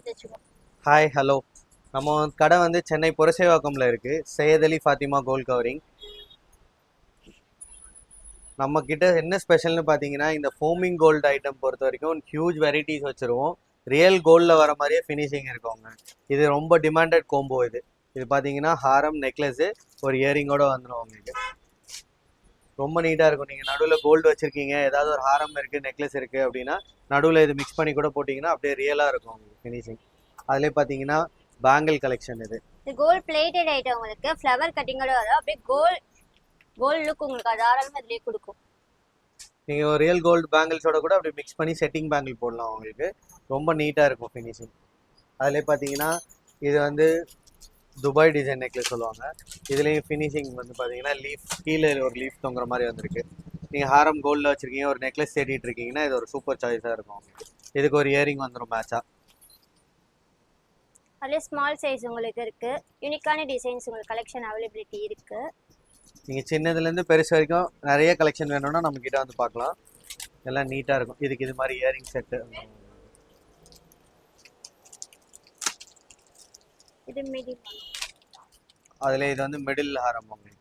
தைச்சுக்கோம். Hi hello. நம்ம கடை வந்து சென்னை புரசைவாக்கம்ல இருக்கு. Syed Ali Fathima gold covering. நம்ம கிட்ட என்ன ஸ்பெஷல்னு பார்த்தீங்கன்னா, இந்த ஃபோமிங் கோல்டு ஐட்டம் பொறுத்த வரைக்கும் ஹியூஜ் வெரைட்டிஸ் வச்சிருவோம். ரியல் கோல்டில் வர மாதிரியே ஃபினிஷிங் இருக்குங்க. இது ரொம்ப டிமாண்டட் கோம்போ. இது பார்த்தீங்கன்னா ஹாரம் நெக்லஸு ஒரு இயரிங்கோட வந்துடும் உங்களுக்கு. ரொம்ப நீட்டாக இருக்கும். நீங்கள் நடுவில் கோல்டு வச்சுருக்கீங்க, ஏதாவது ஒரு ஹாரம் இருக்குது நெக்லஸ் இருக்குது அப்படின்னா நடுவில் இது மிக்ஸ் பண்ணி கூட போட்டிங்கன்னா அப்படியே ரியலாக இருக்கும் உங்களுக்கு ஃபினிஷிங். அதிலே பார்த்தீங்கன்னா பேங்கிள் கலெக்ஷன் இது கோல்ட் பிளேட்டட் ஐட்டம் உங்களுக்கு ஃப்ளவர் கட்டிங்கோட வரும். அப்படியே கோல்ட் லுக் உங்களுக்கு தாராளமாக இதுலேயே கொடுக்கும். நீங்கள் ஒரு ரியல் கோல்டு பேங்கிள்ஸோட கூட அப்படி மிக்ஸ் பண்ணி செட்டிங் பேங்கிள் போடலாம் உங்களுக்கு. ரொம்ப நீட்டாக இருக்கும் ஃபினிஷிங். அதிலே பார்த்தீங்கன்னா இது வந்து துபாய் டிசைன் நெக்லஸ் சொல்லுவாங்க. இதுலேயும் ஃபினிஷிங் வந்து பார்த்தீங்கன்னா லீஃப் கீழே ஒரு லீஃப் தொங்குற மாதிரி வந்திருக்கு. நீங்கள் ஹாரம் கோல்டில் வச்சுருக்கீங்க, ஒரு நெக்லஸ் தேடிட்டு இருக்கீங்கன்னா இது ஒரு சூப்பர் சாய்ஸாக இருக்கும் உங்களுக்கு. இதுக்கு ஒரு இயரிங் வந்துடும் மேட்சாக. அதுலேயே ஸ்மால் சைஸ் உங்களுக்கு இருக்குது. யூனிக்கான டிசைன்ஸ் உங்களுக்கு கலெக்ஷன் அவைலபிலிட்டி இருக்குது. நீங்கள் சின்னதுலேருந்து பெருசு வரைக்கும் நிறைய கலெக்ஷன் வேணும்னா நம்மக்கிட்ட வந்து பார்க்கலாம். எல்லாம் நீட்டாக இருக்கும். இதுக்கு இது மாதிரி இயரிங் செட்டு. இது மிடில். அதில் இது வந்து மிடில் ஹாரம் உங்களுக்கு.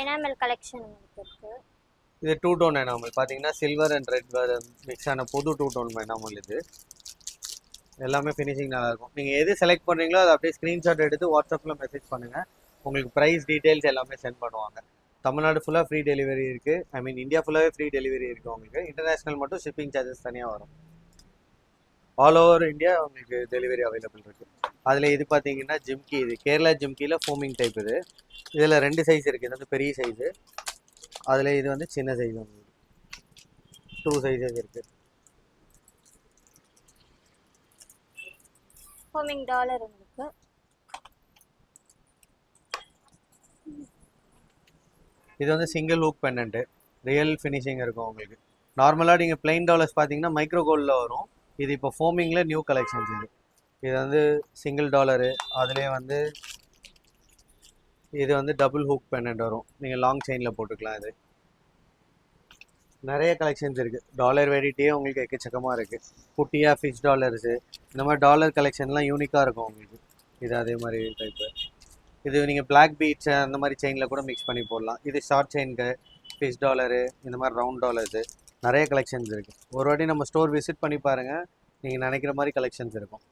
எனாமல் கலெக்ஷன் உங்களுக்கு இருக்குது. இது டூ டோன் எனாமல் பார்த்தீங்கன்னா சில்வர் அண்ட் ரெட் மிக்ஸ் ஆன புது டூ டோன் எனாமல். இது எல்லாமே ஃபினிஷிங் நல்லாயிருக்கும். நீங்கள் எது செலக்ட் பண்ணுறீங்களோ அதை அப்படியே ஸ்க்ரீன்ஷாட் எடுத்து வாட்ஸ்அப்பில் மெசேஜ் பண்ணுங்கள். உங்களுக்கு ப்ரைஸ் டீட்டெயில்ஸ் எல்லாமே சென்ட் பண்ணுவாங்க. தமிழ்நாடு ஃபுல்லாக ஃப்ரீ டெலிவரி இருக்குது. ஐ மீன் இந்தியா ஃபுல்லாகவே ஃப்ரீ டெலிவரி இருக்குது உங்களுக்கு. இன்டர்நேஷ்னல் மட்டும் ஷிப்பிங் சார்ஜஸ் தனியாக வரும். ஆல் ஓவர் இந்தியா உங்களுக்கு டெலிவரி அவைலபிள் இருக்குது. அதில் இது பார்த்தீங்கன்னா ஜிம்கி. இது கேரளா ஜிம்கியில் ஃபோமிங் டைப். இதில் 2 சைஸ் இருக்குது. இது வந்து பெரிய சைஸு. அதில் இது வந்து சின்ன சைஸ். உங்களுக்கு 2 சைஸஸ் இருக்குது. ஃபோமிங் டாலர் உங்களுக்கு. இது வந்து single hook pendant. Real finishing இருக்கும் உங்களுக்கு. நார்மலாக நீங்கள் பிளைன் டாலர்ஸ் பார்த்தீங்கன்னா மைக்ரோ கோல்டில் வரும். இது இப்போ ஃபோமிங்கில் நியூ கலெக்ஷன்ஸ். இது வந்து சிங்கிள் டாலரு. அதுலேயே வந்து இது வந்து டபுள் ஹூக் பெண்டன்ட் வரும். நீங்கள் லாங் செயினில் போட்டுக்கலாம். இது நிறைய கலெக்ஷன்ஸ் இருக்குது. டாலர் வெரைட்டியே உங்களுக்கு எக்கச்சக்கமாக இருக்குது. குட்டியாக ஃபிஷ் டாலர்ஸு இந்த மாதிரி டாலர் கலெக்ஷன்லாம் யூனிக்காக இருக்கும் உங்களுக்கு. இது அதே மாதிரி டைப்பு. இது நீங்கள் பிளாக் பீட்ஸ் அந்த மாதிரி செயினில் கூட மிக்ஸ் பண்ணி போடலாம். இது ஷார்ட் செயினுக்கு ஃபிஷ் டாலரு இந்த மாதிரி ரவுண்ட் டாலர்ஸு நிறைய கலெக்ஷன்ஸ் இருக்குது. ஒரு வாட்டி நம்ம ஸ்டோர் விசிட் பண்ணி பாருங்கள். நீங்கள் நினைக்கிற மாதிரி கலெக்ஷன்ஸ் இருக்கும்.